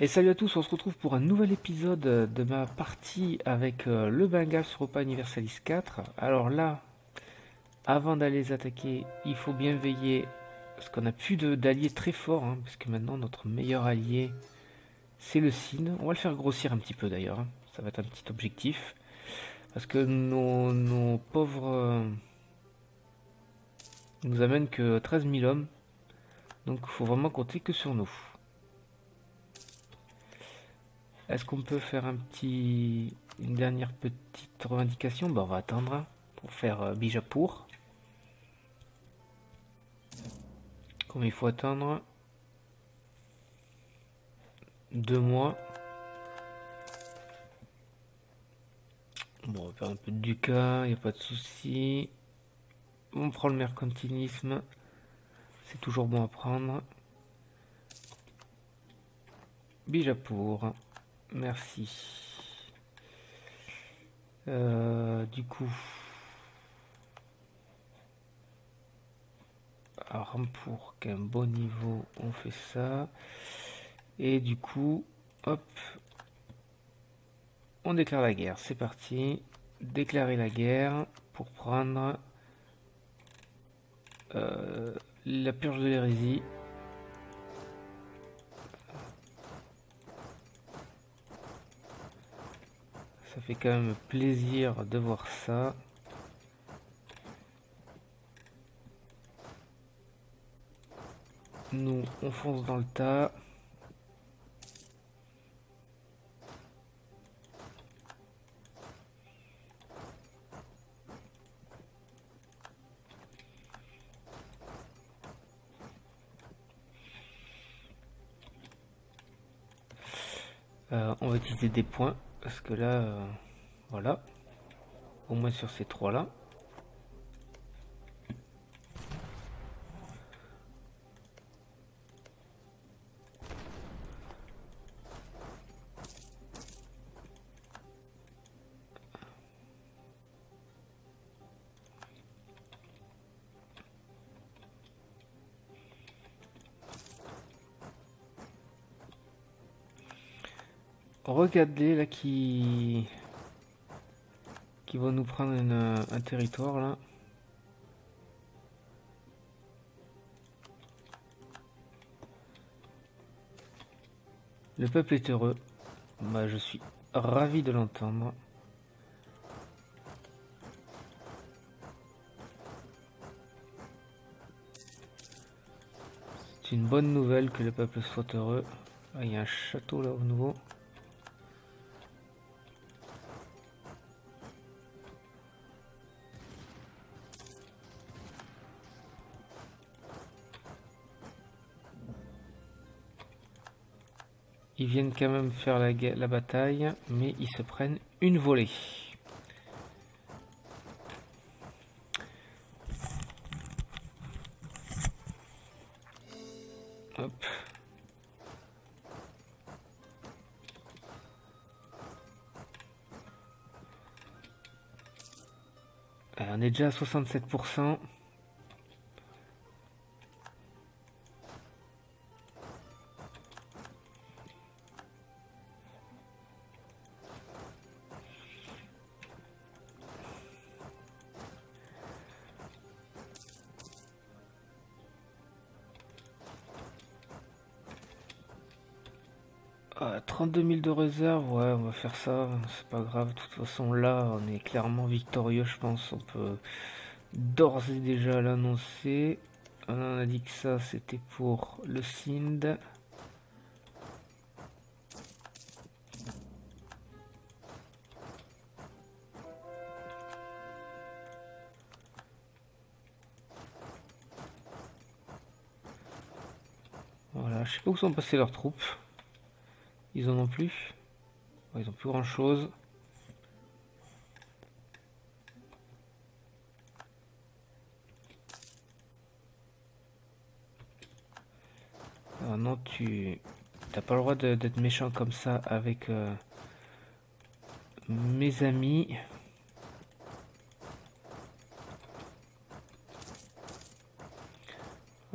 Et salut à tous, on se retrouve pour un nouvel épisode de ma partie avec le Bengals Europa Universalis 4. Alors là, avant d'aller les attaquer, il faut bien veiller, parce qu'on n'a plus d'alliés très forts, hein, parce que maintenant notre meilleur allié, c'est le Cine. On va le faire grossir un petit peu d'ailleurs, hein. Ça va être un petit objectif. Parce que nos pauvres nous amènent que 13 000 hommes, donc il faut vraiment compter que sur nous. Est-ce qu'on peut faire une dernière petite revendication? On va attendre hein, pour faire Bijapur. Comme il faut attendre 2 mois. Bon, on va faire un peu de ducat, il n'y a pas de souci. On prend le mercantilisme. C'est toujours bon à prendre. Bijapur. Merci. Du coup... Rampur, qu'un bon niveau, on fait ça. Et du coup, hop, on déclare la guerre. C'est parti. Déclarer la guerre pour prendre la purge de l'hérésie. Ça fait quand même plaisir de voir ça. Nous, on fonce dans le tas. On va utiliser des points parce que là, voilà, au moins sur ces trois là. Regardez là qui va nous prendre un territoire là. Le peuple est heureux. Bah, je suis ravi de l'entendre. C'est une bonne nouvelle que le peuple soit heureux. Ah, il y a un château là au nouveau. Ils viennent quand même faire la bataille, mais ils se prennent une volée. Hop. On est déjà à 67%. Ah, 32 000 de réserve, ouais, on va faire ça, c'est pas grave. De toute façon, là, on est clairement victorieux, je pense. On peut d'ores et déjà l'annoncer. On a dit que ça, c'était pour le Sind. Voilà, je sais pas où sont passées leurs troupes. Ils en ont plus. Ouais, ils ont plus grand chose. Alors non, tu t'as pas le droit d'être méchant comme ça avec mes amis.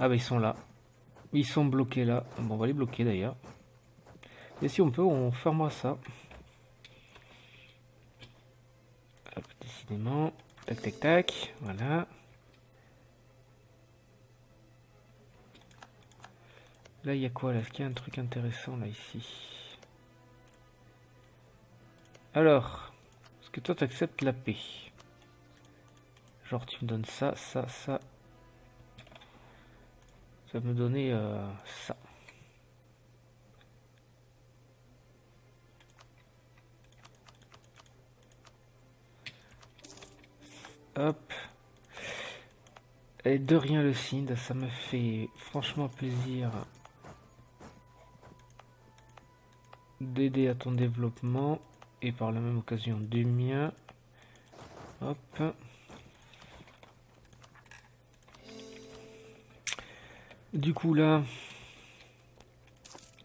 Ah bah ils sont là. Ils sont bloqués là. Bon, on va les bloquer d'ailleurs. Et si on peut, on fermera ça. Hop, décidément. Tac, tac, tac. Voilà. Là, il y a quoi là? Est-ce qu'il y a un truc intéressant là, ici? Alors, est-ce que toi, tu acceptes la paix? Genre, tu me donnes ça, ça, ça. Ça va me donner ça. Hop. Et de rien le signe, ça me fait franchement plaisir d'aider à ton développement et par la même occasion du mien. Hop. Du coup là,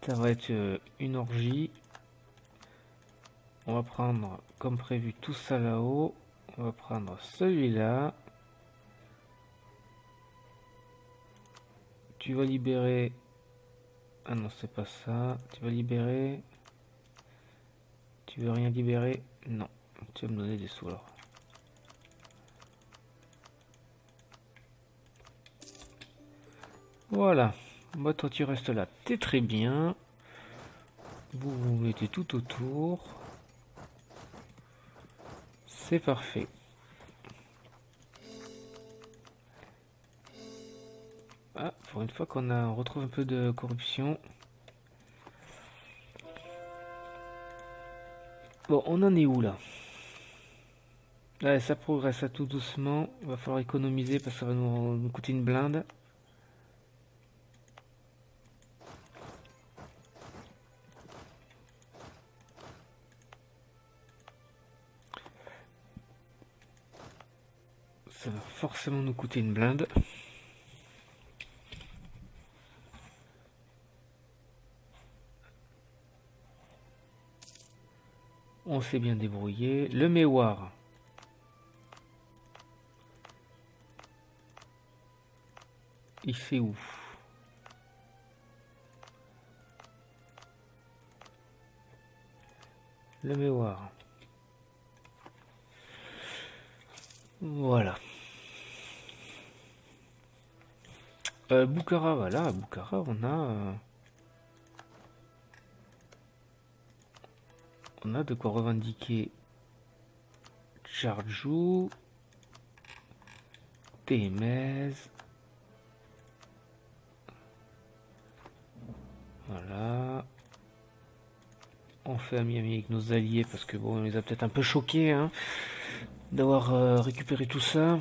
ça va être une orgie. On va prendre comme prévu tout ça là-haut. On va prendre celui-là. Tu vas libérer... Ah non, c'est pas ça. Tu vas libérer... Tu veux rien libérer? Non. Tu vas me donner des sous alors. Voilà. Moi, toi, tu restes là. T'es très bien. Vous vous mettez tout autour. C'est parfait. Ah, pour une fois on retrouve un peu de corruption. Bon, on en est où là? Allez, ça progresse à tout doucement. Il va falloir économiser parce que ça va nous coûter une blinde. Ça va forcément nous coûter une blinde. On s'est bien débrouillé. Le mémoire. Il fait où? Le mémoire. Voilà. Bukhara, voilà. À Bukhara, on a de quoi revendiquer Charjou, Témez. Voilà. On fait ami avec nos alliés parce que bon, on les a peut-être un peu choqués hein, d'avoir récupéré tout ça.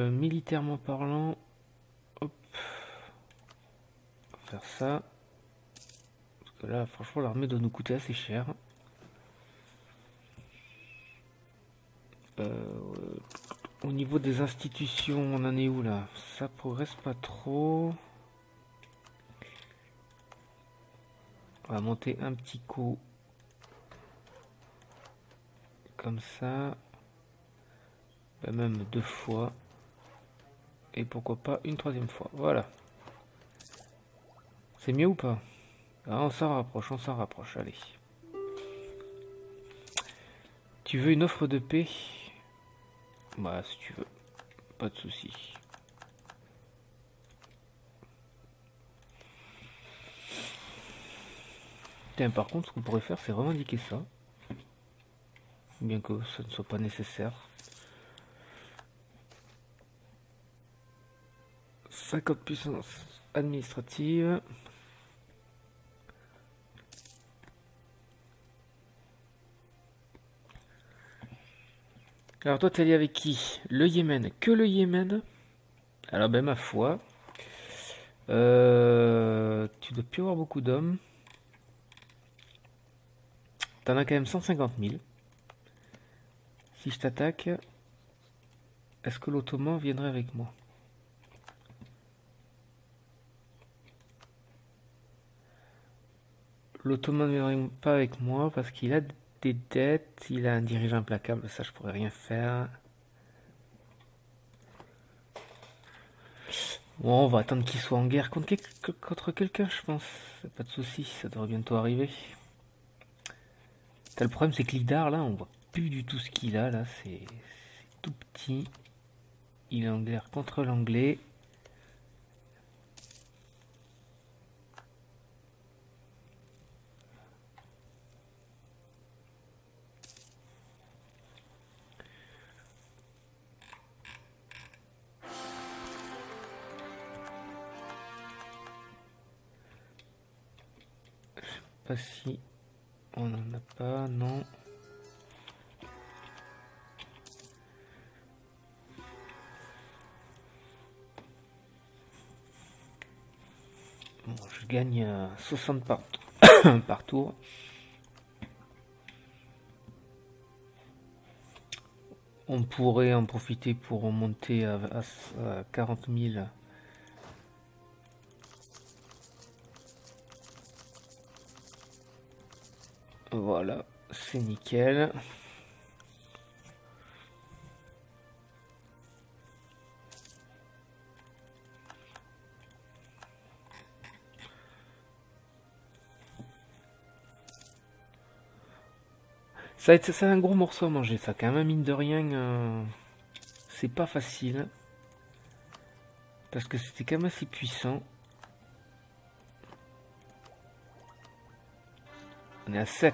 Militairement parlant, hop, on va faire ça. Parce que là, franchement, l'armée doit nous coûter assez cher. Au niveau des institutions, on en est où là? Ça progresse pas trop. On va monter un petit coup. Comme ça. Ben même 2 fois. Et pourquoi pas une 3e fois. Voilà. C'est mieux ou pas? Ah, on s'en rapproche, allez. Tu veux une offre de paix? Bah si tu veux. Pas de souci. Tiens, par contre, ce qu'on pourrait faire, c'est revendiquer ça. Bien que ça ne soit pas nécessaire. 50 puissance administrative. Alors toi, t'es allé avec qui? Le Yémen. Que le Yémen? Alors ben ma foi. Tu dois plus avoir beaucoup d'hommes. T'en as quand même 150 000. Si je t'attaque, est-ce que l'Ottoman viendrait avec moi? L'Ottoman ne viendrait pas avec moi parce qu'il a des dettes. Il a un dirigeant implacable, ça je pourrais rien faire. Bon, on va attendre qu'il soit en guerre contre quelqu'un, je pense. Pas de soucis, ça devrait bientôt arriver. Le problème, c'est que l'Idar, là, on voit plus du tout ce qu'il a, là. C'est tout petit. Il est en guerre contre l'anglais. Pas si on n'en a pas, non. Bon, je gagne 60 par tour. On pourrait en profiter pour remonter à 40 000. Voilà, c'est nickel. C'est un gros morceau à manger, ça, quand même, mine de rien. C'est pas facile. Parce que c'était quand même assez puissant. On est à 7.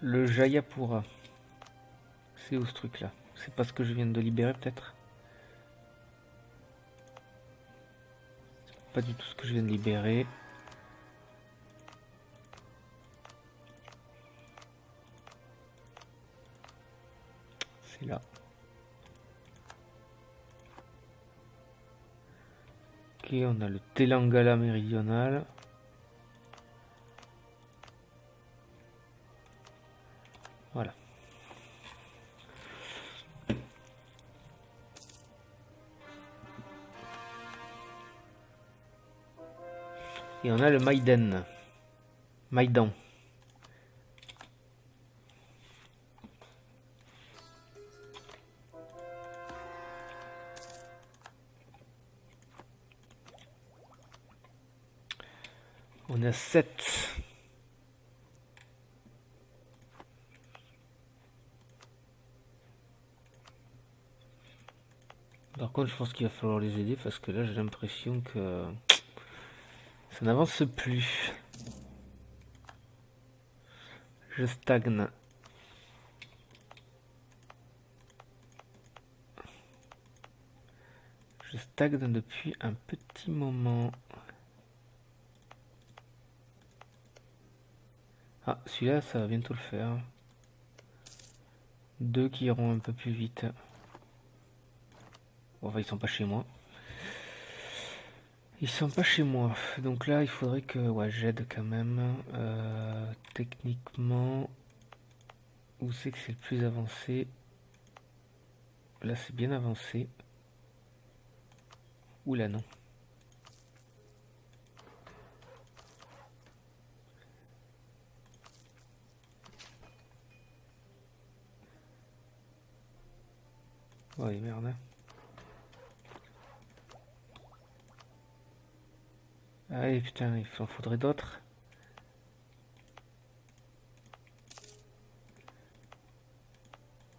Le Jayapura. C'est où ce truc là? C'est pas ce que je viens de libérer peut-être? Pas du tout ce que je viens de libérer. C'est là. Ok, on a le Telangana méridional. Voilà. Et on a le Maïdan. Maïdan. On a 7. Par contre, je pense qu'il va falloir les aider parce que là, j'ai l'impression que ça n'avance plus. Je stagne. Je stagne depuis un petit moment. Ah, celui-là, ça va bientôt le faire. 2 qui iront un peu plus vite. Bon, enfin, ils sont pas chez moi. Ils sont pas chez moi. Donc là, il faudrait que ouais, j'aide quand même. Techniquement, où c'est que c'est le plus avancé? Là, c'est bien avancé. Oula, non. Ouais, merde. Allez, putain, il en faudrait d'autres.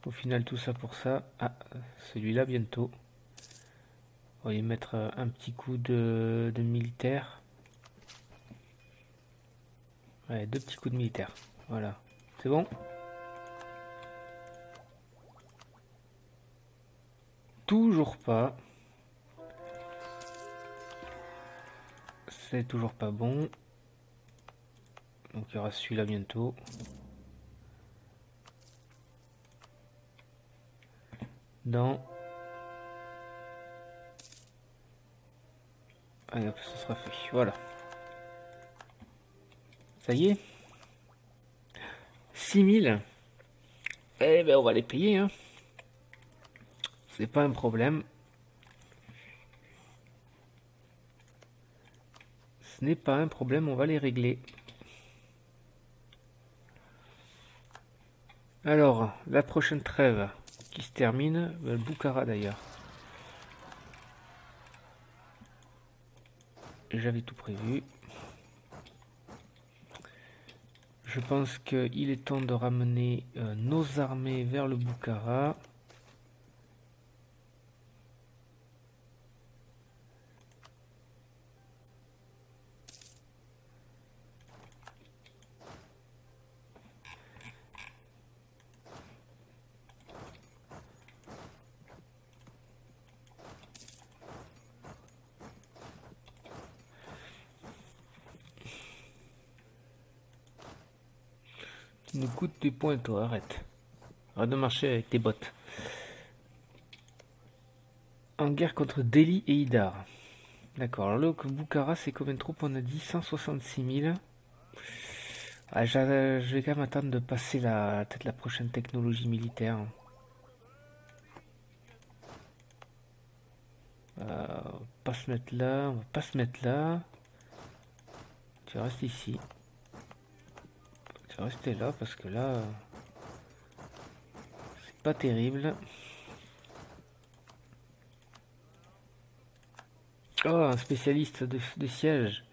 Au final, tout ça pour ça. Ah, celui-là bientôt. On va y mettre un petit coup de militaire. Ouais, 2 petits coups de militaire. Voilà. C'est bon? Toujours pas. C'est toujours pas bon. Donc il y aura celui-là bientôt. Dans... Allez hop, ça sera fait. Voilà. Ça y est. 6000. Eh ben on va les payer, hein. C'est pas un problème. Ce n'est pas un problème, on va les régler. Alors, la prochaine trêve qui se termine, le Bukhara d'ailleurs. J'avais tout prévu. Je pense qu'il est temps de ramener nos armées vers le Bukhara. Tu nous coûtes des points, toi, arrête. Arrête de marcher avec tes bottes. En guerre contre Delhi et Idar. D'accord, alors là, au Bukhara, c'est combien de troupes? On a dit 166 000. Ah, je vais quand même attendre de passer peut-être la prochaine technologie militaire. Pas se mettre là, on va pas se mettre là. Tu restes ici. Tu vas rester là parce que là, c'est pas terrible. Oh, un spécialiste de siège.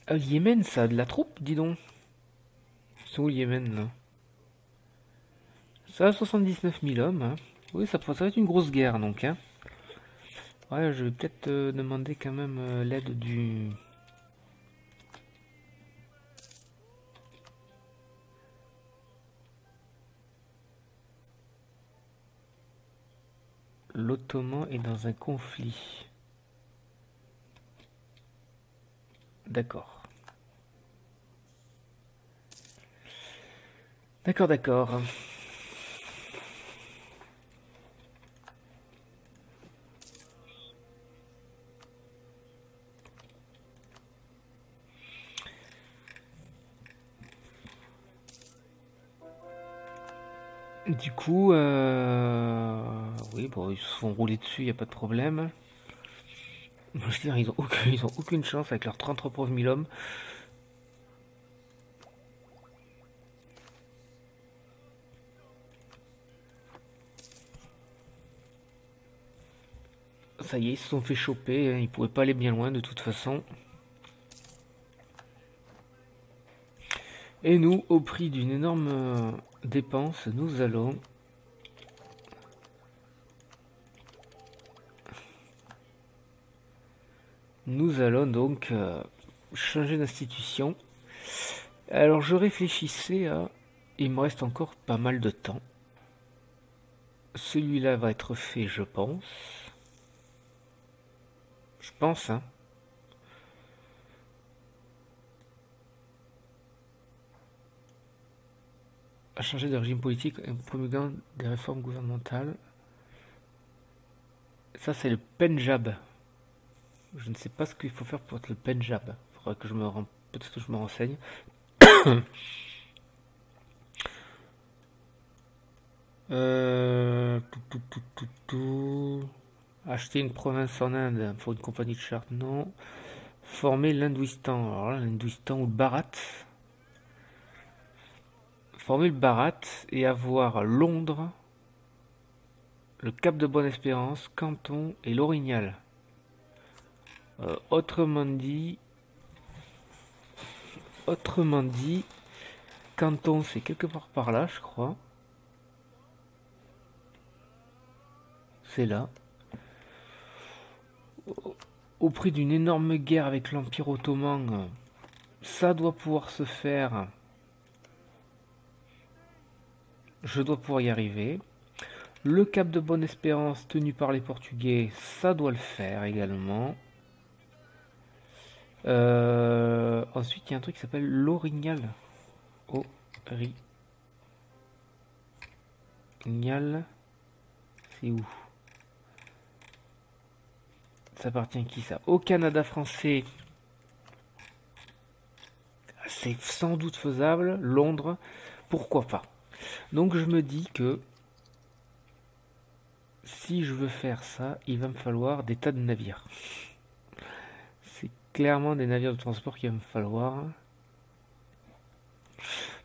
Ah, le Yémen, ça a de la troupe, dis donc. C'est où le Yémen, là? Ça a 79 000 hommes. Hein. Oui, ça va être une grosse guerre, donc. Hein. Ouais, je vais peut-être demander quand même l'aide du... L'Ottoman est dans un conflit. D'accord. D'accord, d'accord. Du coup, oui, bon, ils se font rouler dessus, il n'y a pas de problème. Je veux dire, ils ont aucune chance avec leurs 33 000 hommes. Ça y est, ils se sont fait choper, hein, ils pouvaient pas aller bien loin de toute façon. Et nous, au prix d'une énorme dépense, nous allons... donc changer d'institution. Alors je réfléchissais à... Il me reste encore pas mal de temps. Celui-là va être fait, je pense. Je pense, hein. À changer de régime politique en promulguant des réformes gouvernementales. Ça, c'est le Pendjab. Je ne sais pas ce qu'il faut faire pour être le Pendjab. Il faudra que je me peut-être que je me renseigne. Acheter une province en Inde pour une compagnie de charte, non. Former l'Hindouistan. Alors là, l'Hindouistan ou le Bharat. Former le Bharat et avoir Londres, le Cap de Bonne-Espérance, Canton et l'Orignal. Autrement dit, Canton c'est quelque part par là, je crois. C'est là. Au prix d'une énorme guerre avec l'Empire ottoman, ça doit pouvoir se faire. Je dois pouvoir y arriver. Le Cap de Bonne-Espérance tenu par les Portugais, ça doit le faire également. Ensuite, il y a un truc qui s'appelle l'Orignal. Orignal. C'est où? Ça appartient à qui ça? Au Canada français. C'est sans doute faisable. Londres, pourquoi pas? Donc je me dis que si je veux faire ça, il va me falloir des tas de navires. C'est clairement des navires de transport qu'il va me falloir.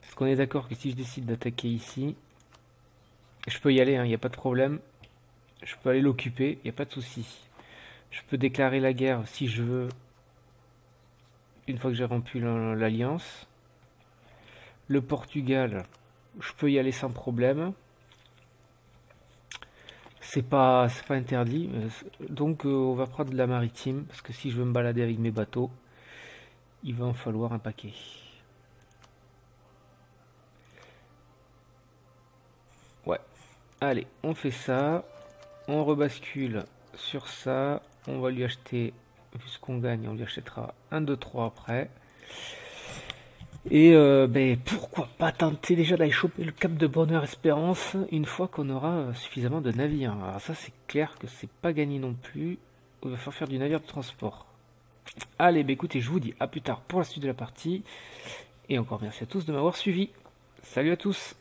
Parce qu'on est d'accord que si je décide d'attaquer ici, je peux y aller, il n'y a pas de problème. Je peux aller l'occuper, il n'y a pas de souci. Je peux déclarer la guerre si je veux, une fois que j'ai rompu l'alliance. Le Portugal, je peux y aller sans problème. C'est pas interdit. Donc on va prendre de la maritime, parce que si je veux me balader avec mes bateaux, il va en falloir un paquet. Ouais. Allez, on fait ça. On rebascule sur ça. On va lui acheter, vu ce qu'on gagne, on lui achètera 1, 2, 3 après. Et ben, pourquoi pas tenter déjà d'aller choper le Cap de Bonheur-Espérance une fois qu'on aura suffisamment de navires. Alors ça c'est clair que c'est pas gagné non plus. Il va falloir faire du navire de transport. Allez, ben écoutez, je vous dis à plus tard pour la suite de la partie. Et encore merci à tous de m'avoir suivi. Salut à tous!